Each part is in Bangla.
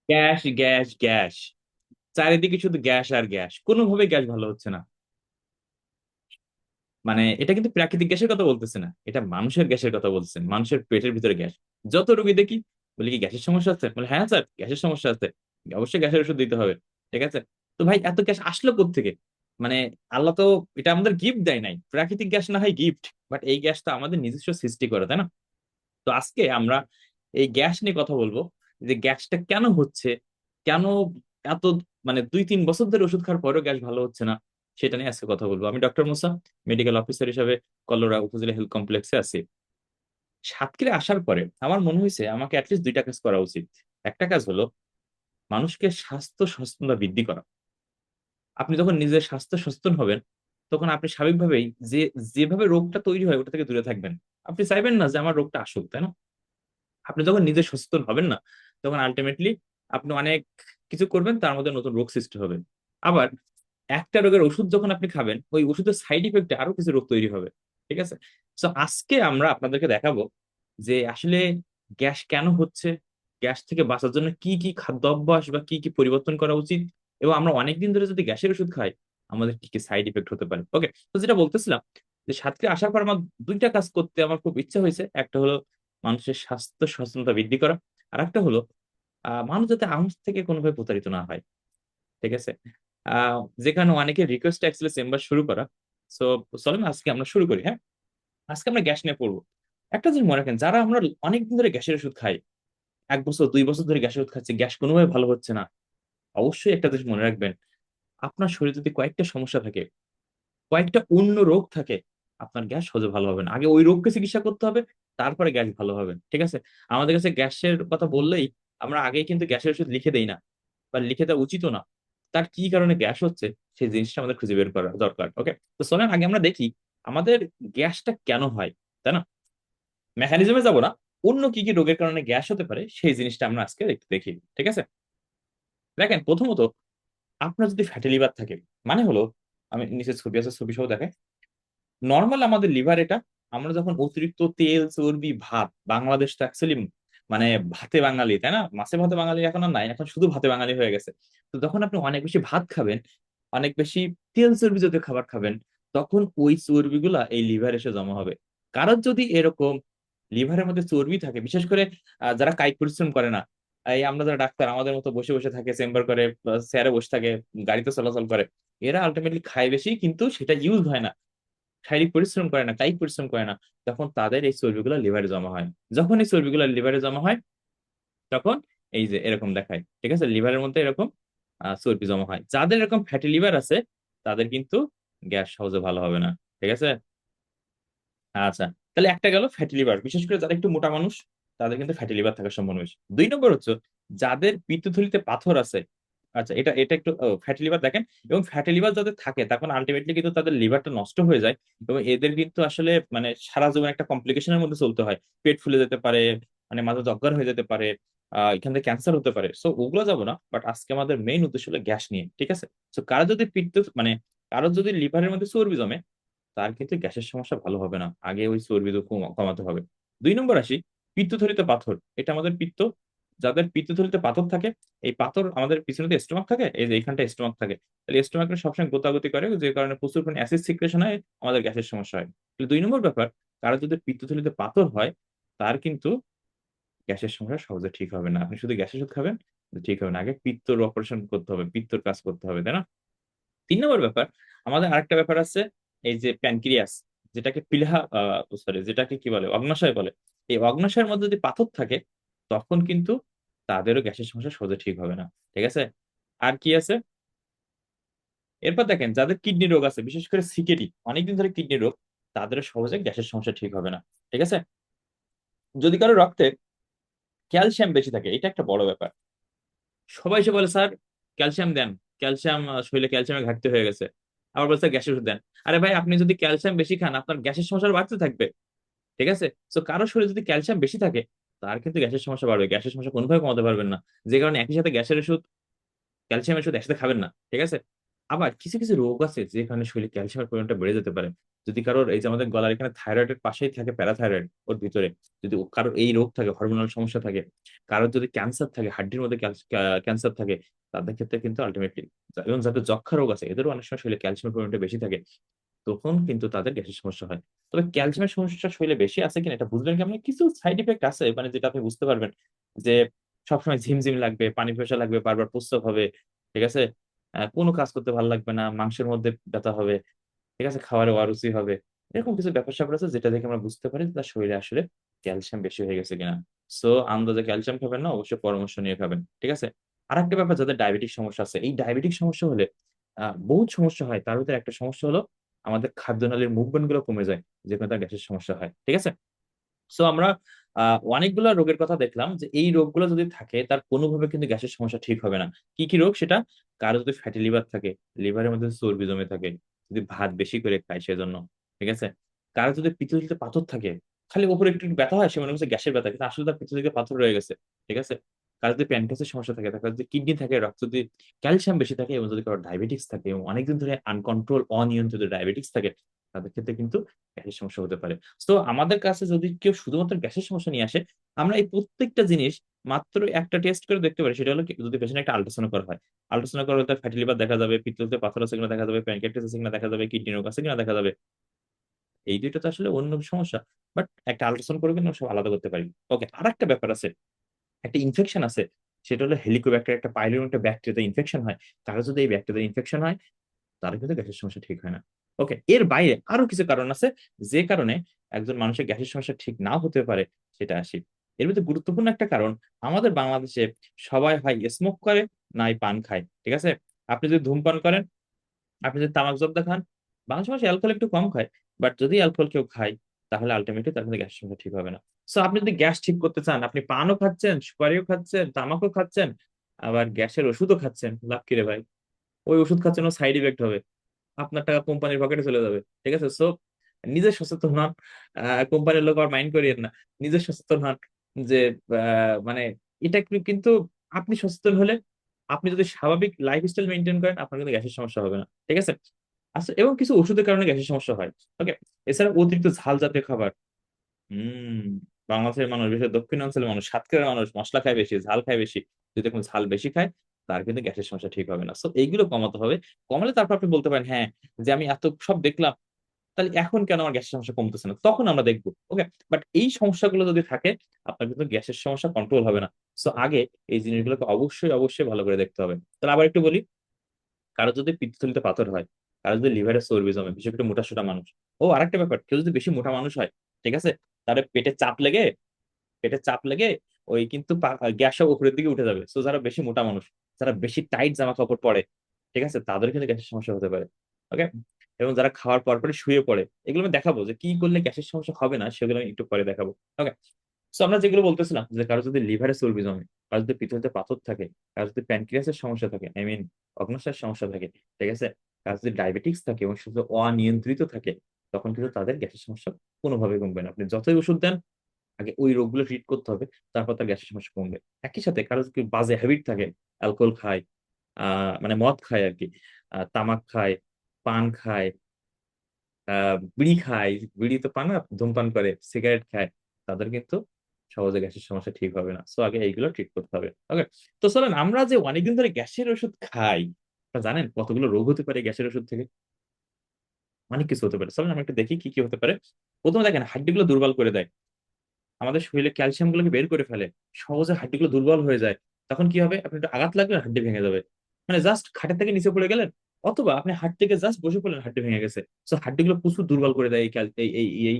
গ্যাস গ্যাস গ্যাস, চারিদিকে শুধু গ্যাস আর গ্যাস, কোনোভাবে গ্যাস ভালো হচ্ছে না। মানে এটা কিন্তু প্রাকৃতিক গ্যাসের কথা বলতেছে না, এটা মানুষের গ্যাসের কথা বলছেন, মানুষের পেটের ভিতরে গ্যাস। যত রোগী দেখি বলি কি গ্যাসের সমস্যা আছে, বলে হ্যাঁ স্যার গ্যাসের সমস্যা আছে, অবশ্যই গ্যাসের ওষুধ দিতে হবে। ঠিক আছে, তো ভাই এত গ্যাস আসলো কোত্থেকে? মানে আল্লাহ তো এটা আমাদের গিফট দেয় নাই, প্রাকৃতিক গ্যাস না হয় গিফট, বাট এই গ্যাসটা আমাদের নিজস্ব সৃষ্টি করে, তাই না? তো আজকে আমরা এই গ্যাস নিয়ে কথা বলবো, যে গ্যাসটা কেন হচ্ছে, কেন এত, মানে 2-3 বছর ধরে ওষুধ খাওয়ার পরেও গ্যাস ভালো হচ্ছে না, সেটা নিয়ে আজকে কথা বলবো। আমি ডক্টর মুসা, মেডিকেল অফিসার হিসাবে কলোরা উপজেলা হেলথ কমপ্লেক্সে আছি। সাতক্ষীরা আসার পরে আমার মনে হয়েছে আমাকে অ্যাটলিস্ট দুইটা কাজ করা উচিত। একটা কাজ হলো মানুষকে স্বাস্থ্য সচেতনতা বৃদ্ধি করা। আপনি যখন নিজের স্বাস্থ্য সচেতন হবেন, তখন আপনি স্বাভাবিকভাবেই যে যেভাবে রোগটা তৈরি হয় ওটা থেকে দূরে থাকবেন। আপনি চাইবেন না যে আমার রোগটা আসুক, তাই না? আপনি যখন নিজে সচেতন হবেন না, তখন আলটিমেটলি আপনি অনেক কিছু করবেন, তার মধ্যে নতুন রোগ সৃষ্টি হবে। আবার একটা রোগের ওষুধ যখন আপনি খাবেন, ওই ওষুধের সাইড ইফেক্টে আরো কিছু রোগ তৈরি হবে। ঠিক আছে, তো আজকে আমরা আপনাদেরকে দেখাবো যে আসলে গ্যাস কেন হচ্ছে, গ্যাস থেকে বাঁচার জন্য কি কি খাদ্য অভ্যাস বা কি কি পরিবর্তন করা উচিত, এবং আমরা অনেকদিন ধরে যদি গ্যাসের ওষুধ খাই আমাদের কি কি সাইড ইফেক্ট হতে পারে। ওকে, তো যেটা বলতেছিলাম, যে সাতক্ষীরা আসার পর আমার দুইটা কাজ করতে আমার খুব ইচ্ছা হয়েছে। একটা হলো মানুষের স্বাস্থ্য সচেতনতা বৃদ্ধি করা, আর একটা হলো মানুষ যাতে আউন্স থেকে কোনোভাবে প্রতারিত না হয়। ঠিক আছে, আহ যেখানে অনেকের রিকোয়েস্ট অ্যাকচুয়ালি চেম্বার শুরু করা। সো চলেন আজকে আমরা শুরু করি। হ্যাঁ, আজকে আমরা গ্যাস নিয়ে পড়বো। একটা জিনিস মনে রাখেন, যারা আমরা অনেকদিন ধরে গ্যাসের ওষুধ খাই, 1 বছর 2 বছর ধরে গ্যাসের ওষুধ খাচ্ছি, গ্যাস কোনোভাবে ভালো হচ্ছে না, অবশ্যই একটা জিনিস মনে রাখবেন, আপনার শরীরে যদি কয়েকটা সমস্যা থাকে, কয়েকটা অন্য রোগ থাকে, আপনার গ্যাস সহজে ভালো হবে না। আগে ওই রোগকে চিকিৎসা করতে হবে, তারপরে গ্যাস ভালো হবে। ঠিক আছে, আমাদের কাছে গ্যাসের কথা বললেই আমরা আগেই কিন্তু গ্যাসের ওষুধ লিখে দেই না, বা লিখে দেওয়া উচিতও না। তার কি কারণে গ্যাস হচ্ছে সেই জিনিসটা আমাদের খুঁজে বের করা দরকার। ওকে, তো চলেন আগে আমরা দেখি আমাদের গ্যাসটা কেন হয়, তাই না? মেকানিজমে যাব না, অন্য কি কি রোগের কারণে গ্যাস হতে পারে সেই জিনিসটা আমরা আজকে একটু দেখি। ঠিক আছে, দেখেন প্রথমত আপনার যদি ফ্যাটি লিভার থাকে, মানে হলো, আমি নিচে ছবি আছে ছবি সহ দেখেন, নর্মাল আমাদের লিভার এটা, আমরা যখন অতিরিক্ত তেল চর্বি ভাত, বাংলাদেশ তো অ্যাকচুয়ালি মানে ভাতে বাঙালি, তাই না? মাছে ভাতে বাঙালি এখন আর নাই, এখন শুধু ভাতে বাঙালি হয়ে গেছে। তো যখন আপনি অনেক বেশি ভাত খাবেন, অনেক বেশি তেল চর্বি জাতীয় খাবার খাবেন, তখন ওই চর্বিগুলা এই লিভার এসে জমা হবে। কারণ যদি এরকম লিভারের মধ্যে চর্বি থাকে, বিশেষ করে যারা কায়িক পরিশ্রম করে না, এই আমরা যারা ডাক্তার আমাদের মতো বসে বসে থাকে, চেম্বার করে, চেয়ারে বসে থাকে, গাড়িতে চলাচল করে, এরা আলটিমেটলি খায় বেশি কিন্তু সেটা ইউজ হয় না, শারীরিক পরিশ্রম করে না, কায়িক পরিশ্রম করে না, তখন তাদের এই চর্বিগুলো লিভারে জমা হয়। যখন এই চর্বিগুলো লিভারে জমা হয়, তখন এই যে এরকম দেখায়। ঠিক আছে, লিভারের মধ্যে এরকম চর্বি জমা হয়। যাদের এরকম ফ্যাটি লিভার আছে তাদের কিন্তু গ্যাস সহজে ভালো হবে না। ঠিক আছে, আচ্ছা, তাহলে একটা গেল ফ্যাটি লিভার, বিশেষ করে যারা একটু মোটা মানুষ তাদের কিন্তু ফ্যাটি লিভার থাকার সম্ভাবনা বেশি। 2 নম্বর হচ্ছে যাদের পিত্তথলিতে পাথর আছে। আচ্ছা, এটা এটা একটু ফ্যাটি লিভার দেখেন, এবং ফ্যাটি লিভার যাদের থাকে তখন আলটিমেটলি কিন্তু তাদের লিভারটা নষ্ট হয়ে যায়, এবং এদের কিন্তু আসলে মানে সারা জীবন একটা কমপ্লিকেশনের মধ্যে চলতে হয়। পেট ফুলে যেতে পারে, মানে মাথা অজ্ঞান হয়ে যেতে পারে, এখান থেকে ক্যান্সার হতে পারে। সো ওগুলো যাবো না, বাট আজকে আমাদের মেইন উদ্দেশ্য হলো গ্যাস নিয়ে। ঠিক আছে, তো কারো যদি পিত্ত মানে কারো যদি লিভারের মধ্যে চর্বি জমে, তার কিন্তু গ্যাসের সমস্যা ভালো হবে না, আগে ওই চর্বি তো কমাতে হবে। 2 নম্বর আসি, পিত্তথলিতে পাথর। এটা আমাদের পিত্ত, যাদের পিত্তথলিতে পাথর থাকে, এই পাথর আমাদের পিছনে তো স্টোমাক থাকে, এই যে এইখানটা স্টোমাক থাকে, তাহলে স্টোমাকে সবসময় গোতাগতি করে, যে কারণে প্রচুর পরিমাণে অ্যাসিড সিক্রেশন হয়, আমাদের গ্যাসের সমস্যা হয়। তাহলে 2 নম্বর ব্যাপার, কারো যদি পিত্তথলিতে পাথর হয়, তার কিন্তু গ্যাসের সমস্যা সহজে ঠিক হবে না। আপনি শুধু গ্যাসের ওষুধ খাবেন, কিন্তু ঠিক হবে না, আগে পিত্তর অপারেশন করতে হবে, পিত্তর কাজ করতে হবে, তাই না? 3 নম্বর ব্যাপার, আমাদের আরেকটা ব্যাপার আছে, এই যে প্যানক্রিয়াস, যেটাকে পিলাহা, সরি, যেটাকে কি বলে, অগ্নাশয় বলে। এই অগ্নাশয়ের মধ্যে যদি পাথর থাকে, তখন কিন্তু তাদেরও গ্যাসের সমস্যা সহজে ঠিক হবে না। ঠিক আছে, আর কি আছে? এরপর দেখেন যাদের কিডনি রোগ আছে, বিশেষ করে সিকেডি, অনেকদিন ধরে কিডনি রোগ, তাদেরও সহজে গ্যাসের সমস্যা ঠিক হবে না। ঠিক আছে, যদি কারো রক্তে ক্যালসিয়াম বেশি থাকে, এটা একটা বড় ব্যাপার। সবাই এসে বলে স্যার ক্যালসিয়াম দেন, ক্যালসিয়াম শরীরে ক্যালসিয়ামের ঘাটতি হয়ে গেছে। আবার বলছে গ্যাসের ওষুধ দেন। আরে ভাই, আপনি যদি ক্যালসিয়াম বেশি খান আপনার গ্যাসের সমস্যা বাড়তে থাকবে। ঠিক আছে, তো কারো শরীরে যদি ক্যালসিয়াম বেশি থাকে, তার কিন্তু গ্যাসের সমস্যা বাড়বে, গ্যাসের সমস্যা কোনোভাবে কমাতে পারবেন না। যে কারণে একই সাথে গ্যাসের ওষুধ, ক্যালসিয়ামের ওষুধ একসাথে খাবেন না। ঠিক আছে, আবার কিছু কিছু রোগ আছে যেখানে শরীরে ক্যালসিয়ামের পরিমাণটা বেড়ে যেতে পারে। যদি কারোর এই যে আমাদের গলার এখানে থাইরয়েডের পাশেই থাকে প্যারাথাইরয়েড ওর ভিতরে, যদি কারোর এই রোগ থাকে, হরমোনাল সমস্যা থাকে, কারোর যদি ক্যান্সার থাকে, হাড্ডির মধ্যে ক্যান্সার থাকে, তাদের ক্ষেত্রে কিন্তু আলটিমেটলি, এবং যাদের যক্ষা রোগ আছে এদেরও অনেক সময় শরীরে ক্যালসিয়ামের পরিমাণটা বেশি থাকে, তখন কিন্তু তাদের গ্যাসের সমস্যা হয়। তবে ক্যালসিয়ামের সমস্যা শরীরে বেশি আছে কিনা এটা বুঝবেন কেমন, কিছু সাইড ইফেক্ট আছে মানে যেটা আপনি বুঝতে পারবেন যে সবসময় ঝিমঝিম লাগবে, পানি পিপাসা লাগবে, বারবার প্রস্রাব হবে, ঠিক আছে, কোনো কাজ করতে ভালো লাগবে না, মাংসের মধ্যে ব্যথা হবে, ঠিক আছে, খাবারে অরুচি হবে, এরকম কিছু ব্যাপার স্যাপার আছে যেটা দেখে আমরা বুঝতে পারি যে তার শরীরে আসলে ক্যালসিয়াম বেশি হয়ে গেছে কিনা। সো আন্দাজে ক্যালসিয়াম খাবেন না, অবশ্যই পরামর্শ নিয়ে খাবেন, ঠিক আছে। আর একটা ব্যাপার, যাদের ডায়াবেটিক সমস্যা আছে, এই ডায়াবেটিক সমস্যা হলে বহুত সমস্যা হয়, তার ভিতরে একটা সমস্যা হলো আমাদের খাদ্যনালীর মুভমেন্ট গুলো কমে যায়, যেখানে তার গ্যাসের সমস্যা হয়, ঠিক আছে। সো আমরা অনেকগুলো রোগের কথা দেখলাম যে এই রোগগুলো যদি থাকে তার কোনোভাবে কিন্তু গ্যাসের সমস্যা ঠিক হবে না। কি কি রোগ সেটা? কারো যদি ফ্যাটি লিভার থাকে, লিভারের মধ্যে চর্বি জমে থাকে, যদি ভাত বেশি করে খায় সেজন্য, ঠিক আছে। কারো যদি পিত্তথলিতে পাথর থাকে, খালি উপরে একটু একটু ব্যথা হয় সে মনে করছে গ্যাসের ব্যথা, কিন্তু আসলে তার পিত্তথলিতে পাথর রয়ে গেছে, ঠিক আছে। কারো যদি প্যানক্রিয়াসের সমস্যা থাকে, তার যদি কিডনি থাকে, রক্ত যদি ক্যালসিয়াম বেশি থাকে, এবং যদি কারো ডায়াবেটিক্স থাকে এবং অনেকদিন ধরে আনকন্ট্রোল অনিয়ন্ত্রিত ডায়াবেটিক্স থাকে, তাদের ক্ষেত্রে কিন্তু গ্যাসের সমস্যা হতে পারে। তো আমাদের কাছে যদি কেউ শুধুমাত্র গ্যাসের সমস্যা নিয়ে আসে, আমরা এই প্রত্যেকটা জিনিস মাত্র একটা টেস্ট করে দেখতে পারি, সেটা হলো যদি পেশেন্ট একটা আল্ট্রাসাউন্ড করা হয়। আল্ট্রাসাউন্ড করা হলে তার ফ্যাটি লিভার দেখা যাবে, পিত্তথলিতে পাথর আছে কিনা দেখা যাবে, প্যানক্রিয়াস আছে কিনা দেখা যাবে, কিডনি রোগ আছে কিনা দেখা যাবে। এই দুইটা তো আসলে অন্য সমস্যা, বাট একটা আল্ট্রাসাউন্ড করে কিন্তু আমরা সব আলাদা করতে পারি। ওকে, আর একটা ব্যাপার আছে, একটা ইনফেকশন আছে, সেটা হলো হেলিকোব্যাক্টার, একটা পাইলন একটা ব্যাকটেরিয়া ইনফেকশন হয়। কারো যদি এই ব্যাকটেরিয়া ইনফেকশন হয়, তার কিন্তু গ্যাসের সমস্যা ঠিক হয় না। ওকে, এর বাইরে আরো কিছু কারণ আছে যে কারণে একজন মানুষের গ্যাসের সমস্যা ঠিক নাও হতে পারে, সেটা আসি। এর ভিতরে গুরুত্বপূর্ণ একটা কারণ, আমাদের বাংলাদেশে সবাই হয় স্মোক করে, নাই পান খায়, ঠিক আছে। আপনি যদি ধূমপান করেন, আপনি যদি তামাক জর্দা খান, বাংলাদেশ মানুষ অ্যালকোহল একটু কম খায়, বাট যদি অ্যালকোহল কেউ খায়, তাহলে আলটিমেটলি তার মধ্যে গ্যাসের সমস্যা ঠিক হবে না। সো আপনি যদি গ্যাস ঠিক করতে চান, আপনি পানও খাচ্ছেন, সুপারিও খাচ্ছেন, তামাকও খাচ্ছেন, আবার গ্যাসের ওষুধও খাচ্ছেন, লাভ কি রে ভাই? ওই ওষুধ খাচ্ছেন, ও সাইড ইফেক্ট হবে, আপনার টাকা কোম্পানির পকেটে চলে যাবে, ঠিক আছে। সো নিজে সচেতন হন, কোম্পানির লোক আর মাইন্ড করিয়েন না, নিজে সচেতন হন যে মানে এটা কিন্তু আপনি সচেতন হলে, আপনি যদি স্বাভাবিক লাইফস্টাইল মেনটেন করেন, আপনার কিন্তু গ্যাসের সমস্যা হবে না, ঠিক আছে। আচ্ছা, এবং কিছু ওষুধের কারণে গ্যাসের সমস্যা হয়। ওকে, এছাড়া অতিরিক্ত ঝাল জাতীয় খাবার, হম, বাংলাদেশের মানুষ, বিশেষ দক্ষিণাঞ্চলের মানুষ, সাতক্ষীরার মানুষ মশলা খায় বেশি, ঝাল খায় বেশি, যদি এখন ঝাল বেশি খায়, তার কিন্তু গ্যাসের সমস্যা ঠিক হবে না। সো এইগুলো কমাতে হবে। কমালে তারপর আপনি বলতে পারেন হ্যাঁ, যে আমি এত সব দেখলাম, তাহলে এখন কেন আমার গ্যাসের সমস্যা কমতেছে না, তখন আমরা দেখবো। ওকে, বাট এই সমস্যাগুলো যদি থাকে, আপনার কিন্তু গ্যাসের সমস্যা কন্ট্রোল হবে না। সো আগে এই জিনিসগুলোকে অবশ্যই অবশ্যই ভালো করে দেখতে হবে। তাহলে আবার একটু বলি, কারো যদি পিত্তথলিতে পাথর হয়, কারো যদি লিভারে চর্বি জমে, বিশেষ করে মোটা সোটা মানুষ। ও আরেকটা ব্যাপার, কেউ যদি বেশি মোটা মানুষ হয়, ঠিক আছে, তাহলে পেটে চাপ লেগে ওই কিন্তু গ্যাসও উপরের দিকে উঠে যাবে। সো যারা বেশি মোটা মানুষ, যারা বেশি টাইট জামা কাপড় পরে, ঠিক আছে, তাদের কিন্তু গ্যাসের সমস্যা হতে পারে। ওকে, এবং যারা খাওয়ার পর পরে শুয়ে পড়ে, এগুলো আমি দেখাবো যে কি করলে গ্যাসের সমস্যা হবে না, সেগুলো আমি একটু পরে দেখাবো। ওকে, সো আমরা যেগুলো বলতেছিলাম যে কারো যদি লিভারে চর্বি জমে, কারো যদি পিত্তথলিতে পাথর থাকে, কারো যদি প্যানক্রিয়াসের সমস্যা থাকে, আই মিন অগ্ন্যাশয়ের সমস্যা থাকে, ঠিক আছে, কারো যদি ডায়াবেটিক্স থাকে এবং শুধু অনিয়ন্ত্রিত থাকে, তখন কিন্তু তাদের গ্যাসের সমস্যা কোনোভাবে কমবে না। আপনি যতই ওষুধ দেন, আগে ওই রোগগুলো ট্রিট করতে হবে, তারপর তার গ্যাসের সমস্যা কমবে। একই সাথে কারো যদি বাজে হ্যাবিট থাকে, অ্যালকোহল খায়, মানে মদ খায় আর কি, তামাক খায়, পান খায়, বিড়ি খায়, বিড়ি তো পান না, ধূমপান করে, সিগারেট খায়, তাদের কিন্তু সহজে গ্যাসের সমস্যা ঠিক হবে না। সো আগে এইগুলো ট্রিট করতে হবে। ওকে, তো চলেন, আমরা যে অনেকদিন ধরে গ্যাসের ওষুধ খাই, আপনারা জানেন কতগুলো রোগ হতে পারে গ্যাসের ওষুধ থেকে? অনেক কিছু হতে পারে, চলেন আমরা একটু দেখি কি কি হতে পারে। প্রথমে দেখেন, হাড্ডিগুলো দুর্বল করে দেয়, আমাদের শরীরে ক্যালসিয়াম গুলোকে বের করে ফেলে, সহজে হাড্ডিগুলো দুর্বল হয়ে যায়। তখন কি হবে, আপনি একটু আঘাত লাগলে হাড্ডি ভেঙে যাবে, মানে জাস্ট খাটের থেকে নিচে পড়ে গেলেন, অথবা আপনি হাট থেকে জাস্ট বসে পড়লেন, হাড্ডি ভেঙে গেছে। সো হাড্ডিগুলো প্রচুর দুর্বল করে দেয় এই এই এই এই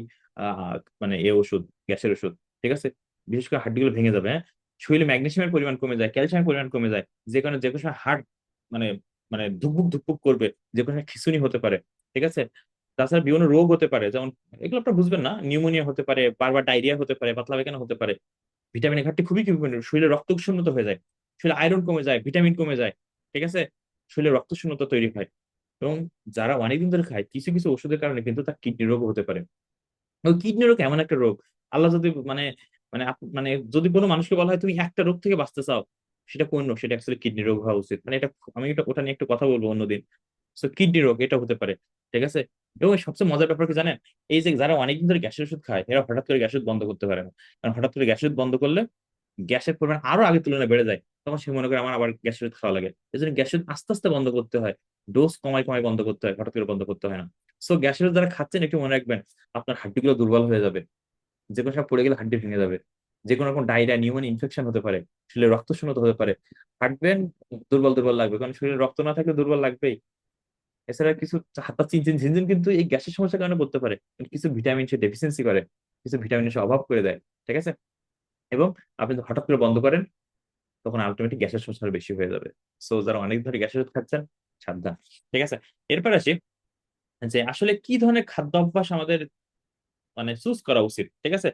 মানে এই ওষুধ, গ্যাসের ওষুধ, ঠিক আছে। বিশেষ করে হাড্ডিগুলো ভেঙে যাবে, হ্যাঁ। শরীরে ম্যাগনেসিয়ামের পরিমাণ কমে যায়, ক্যালসিয়ামের পরিমাণ কমে যায়, যে কারণে যে কোনো সময় হার্ট মানে মানে ধুকপুক ধুকপুক করবে, যে কোনো সময় খিঁচুনি হতে পারে, ঠিক আছে। তাছাড়া বিভিন্ন রোগ হতে পারে, যেমন এগুলো আপনার বুঝবেন না, নিউমোনিয়া হতে পারে, বারবার ডায়রিয়া হতে পারে, পাতলা পায়খানা হতে পারে। ভিটামিনের ঘাটতি খুবই ইম্পর্টেন্ট, শরীরে রক্ত শূন্যতা হয়ে যায়, শরীরে আয়রন কমে যায়, ভিটামিন কমে যায়, ঠিক আছে, শরীরে রক্ত শূন্যতা তৈরি হয়। এবং যারা অনেকদিন ধরে খায়, কিছু কিছু ওষুধের কারণে কিন্তু তার কিডনি রোগ হতে পারে। ওই কিডনি রোগ এমন একটা রোগ, আল্লাহ যদি মানে মানে মানে যদি কোনো মানুষকে বলা হয় তুমি একটা রোগ থেকে বাঁচতে চাও, সেটা কোন রোগ, সেটা অ্যাকচুয়ালি কিডনি রোগ হওয়া উচিত। মানে এটা আমি ওটা নিয়ে একটু কথা বলবো অন্যদিন। সো কিডনি রোগ এটা হতে পারে, ঠিক আছে। এবং সবচেয়ে মজার ব্যাপার কি জানেন, এই যে যারা অনেকদিন ধরে গ্যাসের ওষুধ খায় এরা হঠাৎ করে গ্যাসের ওষুধ বন্ধ করতে পারে না। কারণ হঠাৎ করে গ্যাসের ওষুধ বন্ধ করলে গ্যাসের পরিমাণ আরো আগের তুলনায় বেড়ে যায়, তখন সে মনে করে আমার আবার গ্যাসের ওষুধ খাওয়া লাগে। এই জন্য গ্যাসের ওষুধ আস্তে আস্তে বন্ধ করতে হয়, ডোজ কমায় কমায় বন্ধ করতে হয়, হঠাৎ করে বন্ধ করতে হয় না। সো গ্যাসের ওষুধ যারা খাচ্ছেন একটু মনে রাখবেন, আপনার হাড্ডিগুলো দুর্বল হয়ে যাবে, যে কোনো সময় পড়ে গেলে হাড্ডি ভেঙে যাবে, যে কোনো রকম ডায়রিয়া নিউমোনিয়া ইনফেকশন হতে পারে, শরীরে রক্ত শূন্যতা হতে পারে, হাঁটবেন দুর্বল দুর্বল লাগবে, কারণ শরীরে রক্ত না থাকলে দুর্বল লাগবেই। এছাড়া কিছু হাত পা চিনচিন ঝিনঝিন কিন্তু এই গ্যাসের সমস্যার কারণে করতে পারে, কিছু ভিটামিন সে ডেফিসিয়েন্সি করে, কিছু ভিটামিন সে অভাব করে দেয়, ঠিক আছে। এবং আপনি যদি হঠাৎ করে বন্ধ করেন তখন আলটিমেটলি গ্যাসের সমস্যা আরো বেশি হয়ে যাবে। সো যারা অনেক ধরে গ্যাসের ওষুধ খাচ্ছেন সাবধান, ঠিক আছে। এরপর আসি যে আসলে কি ধরনের খাদ্য অভ্যাস আমাদের মানে চুজ করা উচিত, ঠিক আছে।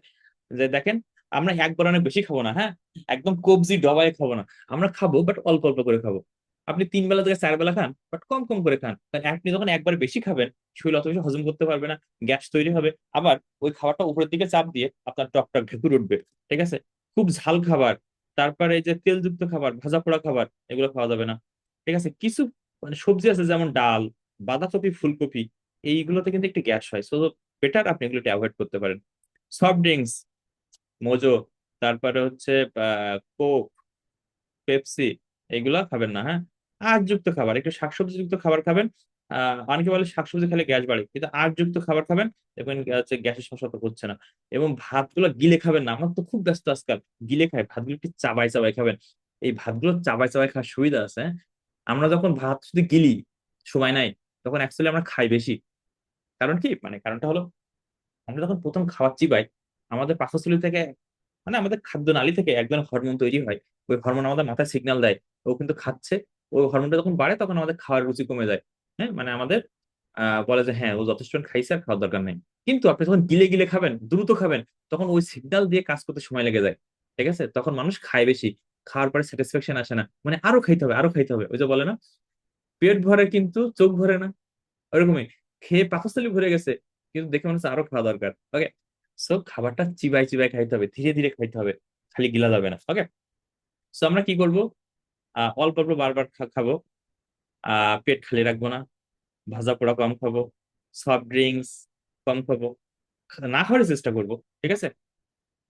যে দেখেন, আমরা একবার অনেক বেশি খাবো না, হ্যাঁ, একদম কবজি ডবায় খাবো না, আমরা খাবো বাট অল্প অল্প করে খাবো। আপনি 3 বেলা থেকে 4 বেলা খান, বাট কম কম করে খান, কারণ আপনি যখন একবার বেশি খাবেন শরীর অত বেশি হজম করতে পারবে না, গ্যাস তৈরি হবে, আবার ওই খাবারটা উপরের দিকে চাপ দিয়ে আপনার টকটক ঢেকুর উঠবে, ঠিক আছে। খুব ঝাল খাবার, তারপরে এই যে তেলযুক্ত খাবার, ভাজা পোড়া খাবার, এগুলো খাওয়া যাবে না, ঠিক আছে। কিছু মানে সবজি আছে যেমন ডাল, বাঁধাকপি, ফুলকপি, এইগুলোতে কিন্তু একটু গ্যাস হয়, সো বেটার আপনি এগুলো অ্যাভয়েড করতে পারেন। সফট ড্রিঙ্কস, মোজো, তারপরে হচ্ছে কোক, পেপসি, এগুলা খাবেন না, হ্যাঁ। আঁশযুক্ত খাবার, একটু শাকসবজি যুক্ত খাবার খাবেন। অনেকে বলে শাকসবজি খেলে গ্যাস বাড়ে, কিন্তু আঁশযুক্ত খাবার খাবেন, দেখবেন হচ্ছে গ্যাসের সমস্যা তো হচ্ছে না। এবং ভাতগুলো গিলে খাবেন না, আমার তো খুব ব্যস্ত আজকাল, গিলে খায় ভাতগুলো, একটু চাবাই চাবাই খাবেন। এই ভাতগুলো চাবাই চাবাই খাওয়ার সুবিধা আছে, হ্যাঁ? আমরা যখন ভাত শুধু গিলি, সময় নাই, তখন অ্যাকচুয়ালি আমরা খাই বেশি। কারণ কি, মানে কারণটা হলো, আমরা যখন প্রথম খাবার চিবাই আমাদের পাকস্থলী থেকে, মানে আমাদের খাদ্য নালী থেকে এক ধরনের হরমোন তৈরি হয়। ওই হরমোন আমাদের মাথায় সিগন্যাল দেয় ও কিন্তু খাচ্ছে। ওই হরমোনটা যখন বাড়ে তখন আমাদের খাওয়ার রুচি কমে যায়। হ্যাঁ, মানে আমাদের বলে যে হ্যাঁ ও যথেষ্ট খাইছে আর খাওয়ার দরকার নেই। কিন্তু আপনি যখন গিলে গিলে খাবেন, দ্রুত খাবেন, তখন ওই সিগন্যাল দিয়ে কাজ করতে সময় লেগে যায়, ঠিক আছে। তখন মানুষ খায় বেশি, খাওয়ার পরে স্যাটিসফ্যাকশন আসে না, মানে আরো খাইতে হবে আরো খাইতে হবে, ওই যে বলে না, পেট ভরে কিন্তু চোখ ভরে না, ওরকমই। খেয়ে পাকস্থলী ভরে গেছে, কিন্তু দেখে মনে হচ্ছে আরো খাওয়া দরকার। ওকে, সো খাবারটা চিবাই চিবাই খাইতে হবে, ধীরে ধীরে খাইতে হবে, খালি গিলা যাবে না। ওকে, সো আমরা কি করব, অল্প অল্প বারবার খাবো, পেট খালি রাখবো না, ভাজা পোড়া কম খাবো, সফট ড্রিঙ্কস কম খাবো, না খাওয়ার চেষ্টা করবো, ঠিক আছে।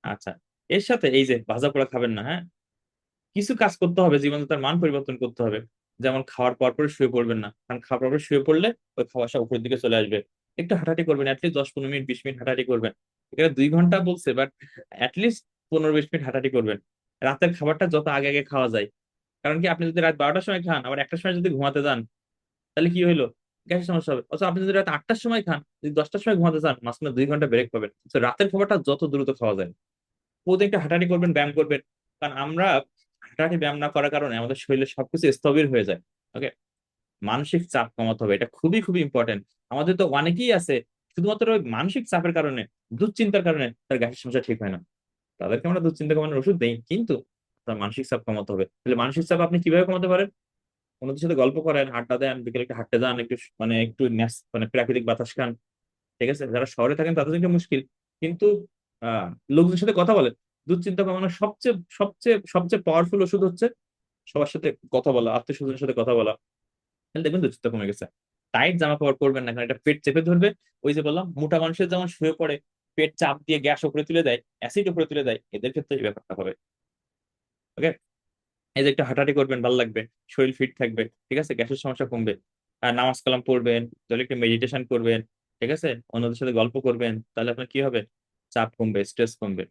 আচ্ছা, এর সাথে এই যে ভাজা পোড়া খাবেন না, হ্যাঁ, কিছু কাজ করতে হবে, জীবনে তার মান পরিবর্তন করতে হবে। যেমন খাওয়ার পর পর শুয়ে পড়বেন না, কারণ খাওয়ার পর পর শুয়ে পড়লে ওই খাওয়া সব উপরের দিকে চলে আসবে। একটু হাঁটাহাঁটি করবেন, অ্যাটলিস্ট 10-15 মিনিট, 20 মিনিট হাঁটাহাঁটি করবেন। এখানে 2 ঘন্টা বলছে, বাট অ্যাটলিস্ট 15-20 মিনিট হাঁটাহাঁটি করবেন। রাতের খাবারটা যত আগে আগে খাওয়া যায়, কারণ কি আপনি যদি রাত 12টার সময় খান আবার 1টার সময় যদি ঘুমাতে যান, তাহলে কি হইলো, গ্যাসের সমস্যা হবে। অথবা আপনি যদি রাত 8টার সময় খান, যদি 10টার সময় ঘুমাতে চান, মাঝখানে 2 ঘন্টা ব্রেক পাবেন। তো রাতের খাবারটা যত দ্রুত খাওয়া যায়, প্রতিদিন একটু হাঁটাহাঁটি করবেন, ব্যায়াম করবেন। কারণ আমরা হাঁটাহাঁটি ব্যায়াম না করার কারণে আমাদের শরীরে সবকিছু স্থবির হয়ে যায়। ওকে, মানসিক চাপ কমাতে হবে, এটা খুবই খুবই ইম্পর্টেন্ট। আমাদের তো অনেকেই আছে শুধুমাত্র ওই মানসিক চাপের কারণে, দুশ্চিন্তার কারণে তার গ্যাসের সমস্যা ঠিক হয় না। তাদেরকে আমরা দুশ্চিন্তা কমানোর ওষুধ দেই, কিন্তু তার মানসিক চাপ কমাতে হবে। তাহলে মানসিক চাপ আপনি কিভাবে কমাতে পারেন? অন্যদের সাথে গল্প করেন, আড্ডা দেন, বিকেলে একটু হাঁটতে যান, একটু মানে একটু মানে প্রাকৃতিক বাতাস খান, ঠিক আছে। যারা শহরে থাকেন তাদের জন্য মুশকিল, কিন্তু আহ লোকজনের সাথে কথা বলেন। দুশ্চিন্তা কমানোর সবচেয়ে সবচেয়ে সবচেয়ে পাওয়ারফুল ওষুধ হচ্ছে সবার সাথে কথা বলা, আত্মীয় স্বজনের সাথে কথা বলা, তাহলে দেখবেন দুশ্চিন্তা কমে গেছে। টাইট জামা কাপড় পরবেন না, কারণ এটা পেট চেপে ধরবে। ওই যে বললাম, মোটা মানুষের যেমন শুয়ে পড়ে পেট চাপ দিয়ে গ্যাস উপরে তুলে দেয়, অ্যাসিড উপরে তুলে দেয়, এদের ক্ষেত্রে এই ব্যাপারটা হবে। ওকে, এই যে একটু হাঁটাহাঁটি করবেন, ভালো লাগবে, শরীর ফিট থাকবে, ঠিক আছে, গ্যাসের সমস্যা কমবে। আর নামাজ কালাম পড়বেন, তাহলে একটু মেডিটেশন করবেন, ঠিক আছে, অন্যদের সাথে গল্প করবেন, তাহলে আপনার কি হবে, চাপ কমবে, স্ট্রেস কমবে।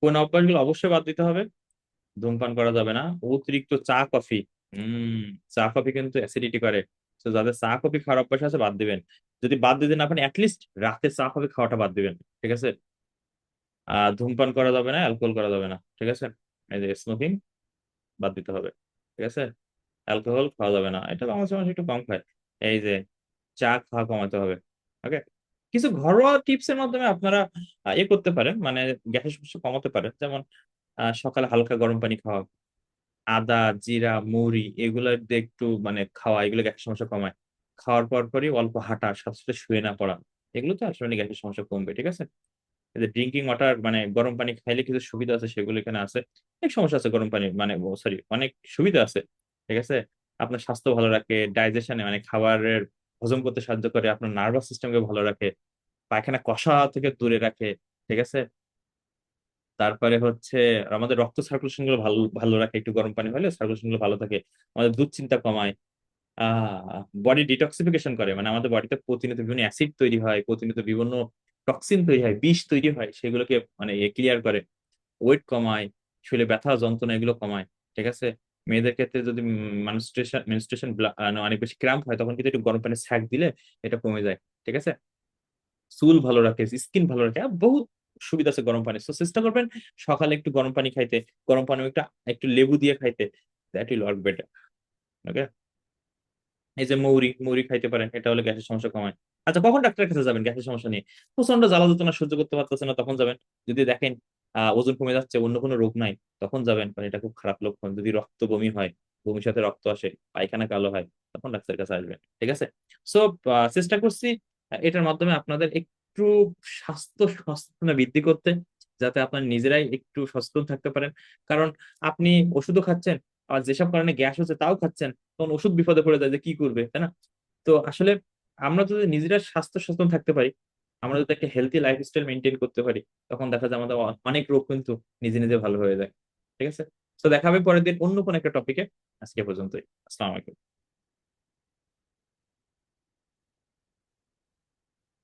কোন অভ্যাসগুলো অবশ্যই বাদ দিতে হবে, ধূমপান করা যাবে না, অতিরিক্ত চা কফি, হম, চা কফি কিন্তু অ্যাসিডিটি করে। তো যাদের চা কফি খাওয়ার অভ্যাস আছে বাদ দিবেন। যদি বাদ দিতেন আপনি অ্যাটলিস্ট রাতে চা কফি খাওয়াটা বাদ দিবেন, ঠিক আছে। ধূমপান করা যাবে না, অ্যালকোহল করা যাবে না, ঠিক আছে। এই যে স্মোকিং বাদ দিতে হবে, ঠিক আছে। অ্যালকোহল খাওয়া যাবে না, এটা আমার সময় একটু কম খায়। এই যে চা খাওয়া কমাতে হবে। ওকে, কিছু ঘরোয়া টিপস এর মাধ্যমে আপনারা করতে পারেন, মানে গ্যাসের সমস্যা কমাতে পারেন। যেমন সকালে হালকা গরম পানি খাওয়া, আদা, জিরা, মৌরি, এগুলো দিয়ে একটু মানে খাওয়া, এগুলো গ্যাসের সমস্যা কমায়। খাওয়ার পর পরই অল্প হাঁটা, সাথে সাথে শুয়ে না পড়া, এগুলো তো আসলে গ্যাসের সমস্যা কমবে, ঠিক আছে। এই যে ড্রিঙ্কিং ওয়াটার, মানে গরম পানি খাইলে কিছু সুবিধা আছে, সেগুলো এখানে আছে। অনেক সমস্যা আছে গরম পানি, মানে সরি, অনেক সুবিধা আছে, ঠিক আছে। আপনার স্বাস্থ্য ভালো রাখে, ডাইজেশনে মানে খাবারের হজম করতে সাহায্য করে, আপনার নার্ভাস সিস্টেমকে ভালো রাখে, পায়খানা কষা থেকে দূরে রাখে। ঠিক আছে। তারপরে হচ্ছে আমাদের রক্ত সার্কুলেশন গুলো ভালো ভালো রাখে, একটু গরম পানি হলে সার্কুলেশন গুলো ভালো থাকে। আমাদের দুশ্চিন্তা কমায়। বডি ডিটক্সিফিকেশন করে, মানে আমাদের বডিতে প্রতিনিয়ত বিভিন্ন অ্যাসিড তৈরি হয়, প্রতিনিয়ত বিভিন্ন টক্সিন তৈরি হয়, বিষ তৈরি হয়, সেগুলোকে মানে ক্লিয়ার করে। ওয়েট কমায়, শরীরে ব্যথা যন্ত্রণা এগুলো কমায়। ঠিক আছে। মেয়েদের ক্ষেত্রে যদি মেনস্ট্রুয়েশন মেনস্ট্রুয়েশন অনেক বেশি ক্র্যাম্প হয়, তখন কিন্তু একটু গরম পানি ছ্যাক দিলে এটা কমে যায়। ঠিক আছে। চুল ভালো রাখে, স্কিন ভালো রাখে, আর বহুত সুবিধা আছে গরম পানি। তো চেষ্টা করবেন সকালে একটু গরম পানি খাইতে, গরম পানি একটু একটু লেবু দিয়ে খাইতে। That will work better. Okay. এই যে মৌরি মৌরি খাইতে পারেন, এটা হলে গ্যাসের সমস্যা কমায়। আচ্ছা, কখন ডাক্তারের কাছে যাবেন গ্যাসের সমস্যা নিয়ে? প্রচন্ড জ্বালা যন্ত্রণা সহ্য করতে পারতেছেন না, তখন যাবেন। যদি দেখেন ওজন কমে যাচ্ছে, অন্য কোনো রোগ নাই, তখন যাবেন, কারণ এটা খুব খারাপ লক্ষণ। যদি রক্ত বমি হয়, বমির সাথে রক্ত আসে, পায়খানা কালো হয়, তখন ডাক্তারের কাছে আসবেন। ঠিক আছে। সো চেষ্টা করছি এটার মাধ্যমে আপনাদের একটু স্বাস্থ্য সচেতনতা বৃদ্ধি করতে, যাতে আপনার নিজেরাই একটু সচেতন থাকতে পারেন। কারণ আপনি ওষুধও খাচ্ছেন, আর যেসব কারণে গ্যাস হচ্ছে তাও খাচ্ছেন, তখন ওষুধ বিপদে পড়ে যায় যে কি করবে, তাই না? তো আসলে আমরা যদি নিজেরা স্বাস্থ্য সচেতন থাকতে পারি, আমরা যদি একটা হেলদি লাইফস্টাইল মেনটেন করতে পারি, তখন দেখা যায় আমাদের অনেক রোগ কিন্তু নিজে নিজে ভালো হয়ে যায়। ঠিক আছে। তো দেখা হবে পরের দিন অন্য কোনো একটা টপিকে। আজকে পর্যন্তই। আসসালামু আলাইকুম।